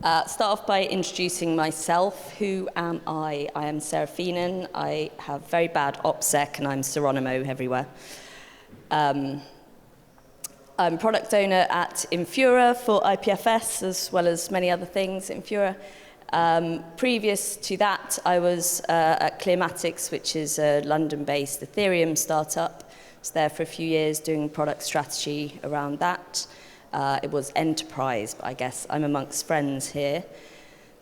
Start off by introducing myself. Who am I? I am Sara Feenan. I have very bad OPSEC and I'm Seronimo everywhere. I'm product owner at Infura for IPFS, as well as many other things at Infura. Previous to that, I was at Clearmatics, which is a London-based Ethereum startup. I was there for a few years doing product strategy around that. It was enterprise, but I guess I'm amongst friends here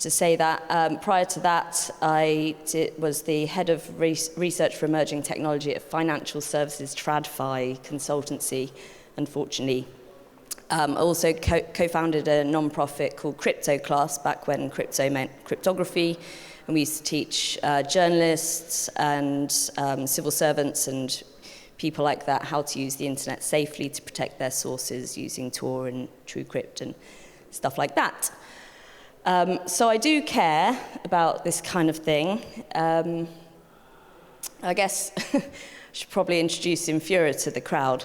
to say that. Prior to that, I was the head of research for emerging technology at financial services TradFi consultancy, unfortunately. I also co-founded a non-profit called Crypto Class back when crypto meant cryptography, and we used to teach journalists and civil servants and people like that how to use the internet safely to protect their sources using Tor and TrueCrypt and stuff like that. So I do care about this kind of thing. I guess I should probably introduce Infura to the crowd.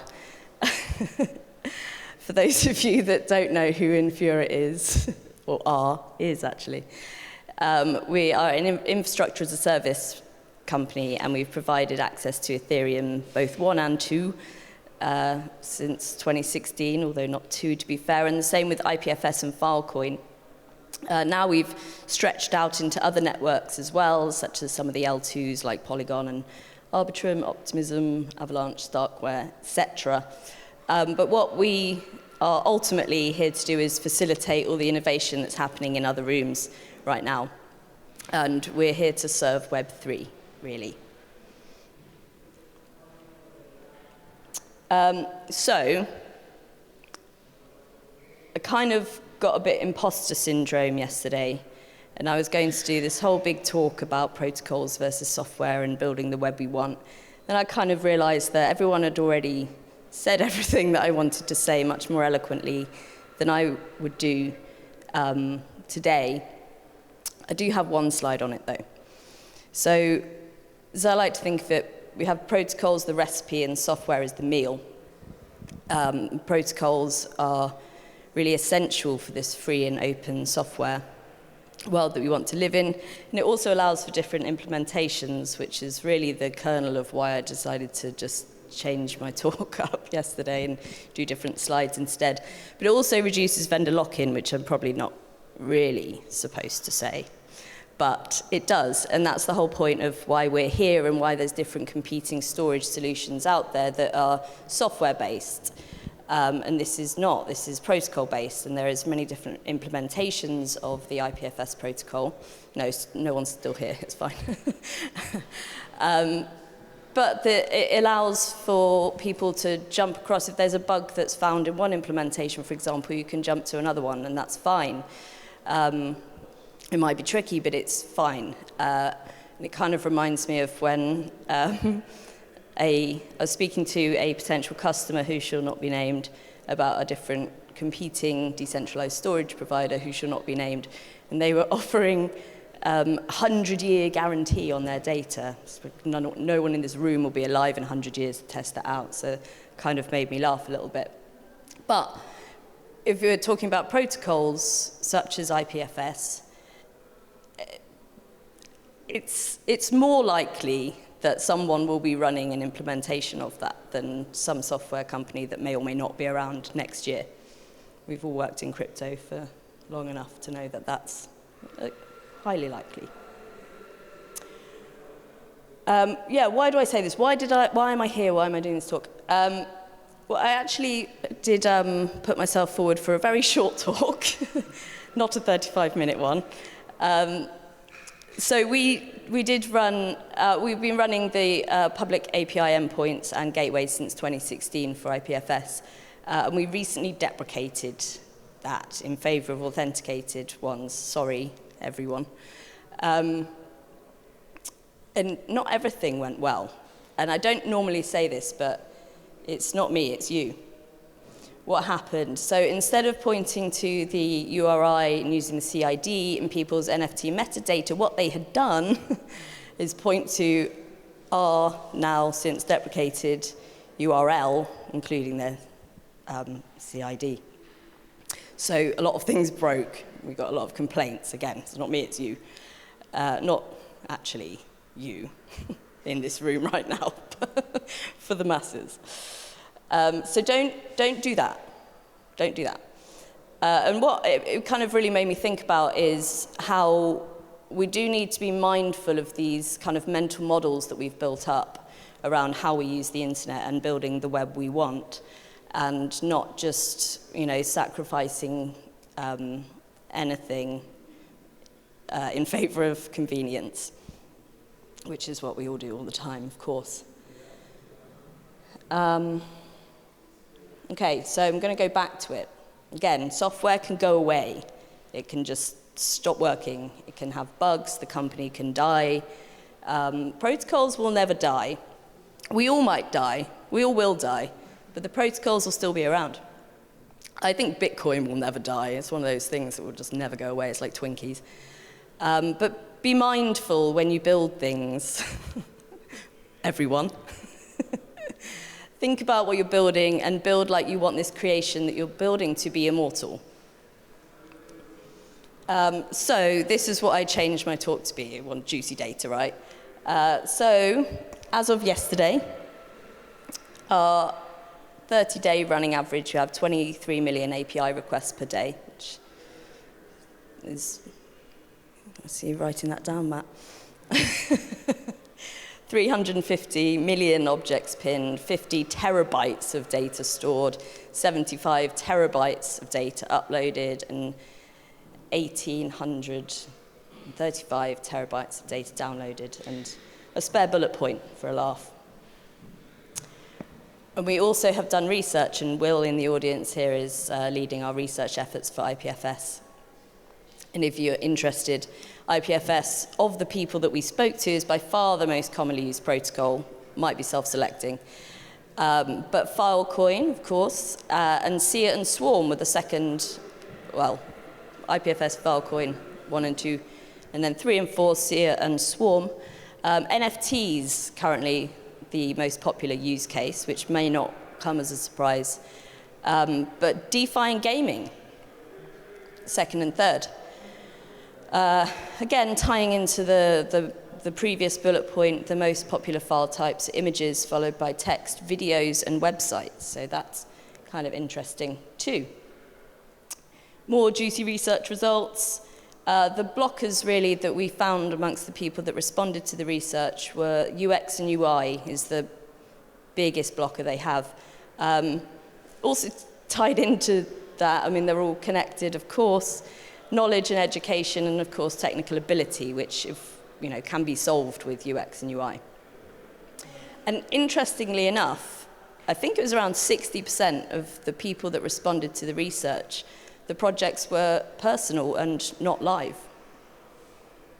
For those of you that don't know who Infura is, or is actually, we are an infrastructure as a service company, and we've provided access to Ethereum, both 1 and 2, since 2016, although not 2 to be fair, and the same with IPFS and Filecoin. Now we've stretched out into other networks as well, such as some of the L2s like Polygon and Arbitrum, Optimism, Avalanche, Starkware, etc. But what we are ultimately here to do is facilitate all the innovation that's happening in other rooms right now. And we're here to serve Web3. Really. So, I kind of got a bit imposter syndrome yesterday, and I was going to do this whole big talk about protocols versus software and building the web we want. Then I kind of realized that everyone had already said everything that I wanted to say much more eloquently than I would do today. I do have one slide on it, though. So, as I like to think of it, we have protocols, the recipe, and software is the meal. Protocols are really essential for this free and open software world that we want to live in. And it also allows for different implementations, which is really the kernel of why I decided to just change my talk up yesterday and do different slides instead. But it also reduces vendor lock-in, which I'm probably not really supposed to say. But it does, and that's the whole point of why we're here and why there's different competing storage solutions out there that are software-based. And this is not, this is protocol-based, and there is many different implementations of the IPFS protocol. No one's still here, it's fine. But it allows for people to jump across. If there's a bug that's found in one implementation, for example, you can jump to another one, and that's fine. It might be tricky, but it's fine. And it kind of reminds me of when I was speaking to a potential customer who shall not be named about a different competing decentralized storage provider who shall not be named. And they were offering 100-year guarantee on their data. No one in this room will be alive in 100 years to test that out. So it kind of made me laugh a little bit. But if we're talking about protocols such as IPFS, it's more likely that someone will be running an implementation of that than some software company that may or may not be around next year. We've all worked in crypto for long enough to know that that's highly likely. Yeah, why do I say this? Why am I here? Why am I doing this talk? Well, I actually did put myself forward for a very short talk, not a 35-minute one. So we did run, we've been running the public API endpoints and gateways since 2016 for IPFS, and we recently deprecated that in favor of authenticated ones. Sorry, everyone. And not everything went well. And I don't normally say this, but it's not me, it's you. What happened? So instead of pointing to the URI and using the CID in people's NFT metadata, what they had done is point to our now since deprecated URL, including their CID. So a lot of things broke. We got a lot of complaints. Again, it's not me, it's you. Not actually you in this room right now, for the masses. So don't do that. Don't do that. And what it kind of really made me think about is how we do need to be mindful of these kind of mental models that we've built up around how we use the internet and building the web we want, and not just, sacrificing anything in favor of convenience, which is what we all do all the time, of course. Okay, so I'm going to go back to it. Again, software can go away. It can just stop working. It can have bugs. The company can die. Protocols will never die. We all might die. We all will die. But the protocols will still be around. I think Bitcoin will never die. It's one of those things that will just never go away. It's like Twinkies. But be mindful when you build things. Everyone. Think about what you're building and build like you want this creation that you're building to be immortal. So this is what I changed my talk to be. I want juicy data, right? So as of yesterday, our 30-day running average, we have 23 million API requests per day, which is, I see you writing that down, Matt. 350 million objects pinned, 50 terabytes of data stored, 75 terabytes of data uploaded, and 1,835 terabytes of data downloaded, and a spare bullet point for a laugh. And we also have done research, and Will in the audience here is leading our research efforts for IPFS. And if you're interested, IPFS, of the people that we spoke to, is by far the most commonly used protocol, might be self-selecting. But Filecoin, of course, and Seer and Swarm were the second, well, IPFS, Filecoin 1 and 2, and then 3 and 4, Seer and Swarm. NFTs currently the most popular use case, which may not come as a surprise. But DeFi and gaming, second and third. Again, tying into the previous bullet point, the most popular file types are images, followed by text, videos, and websites. So that's kind of interesting too. More juicy research results. The blockers really that we found amongst the people that responded to the research were UX and UI is the biggest blocker they have. Also tied into that, I mean, they're all connected, of course, knowledge and education, and of course technical ability, which can be solved with UX and UI. And interestingly enough, I think it was around 60% of the people that responded to the research, the projects were personal and not live.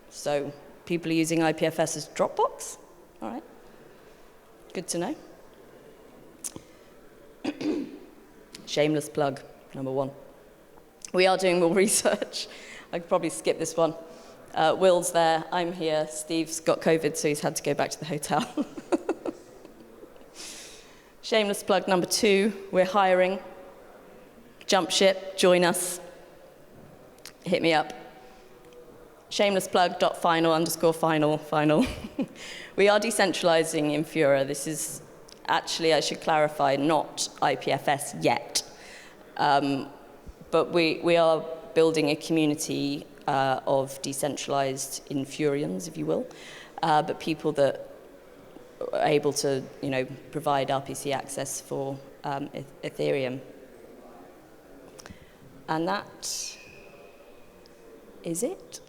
So people are using IPFS as Dropbox? All right, good to know. Shameless plug, number 1. We are doing more research. I could probably skip this one. Will's there, I'm here. Steve's got COVID, so he's had to go back to the hotel. Shameless plug number 2, we're hiring. Jump ship, join us. Hit me up. Shameless plug, .final_final. We are decentralizing Infura. This is actually, I should clarify, not IPFS yet. But we are building a community of decentralized Infurians, if you will, but people that are able to, provide RPC access for Ethereum. And that is it.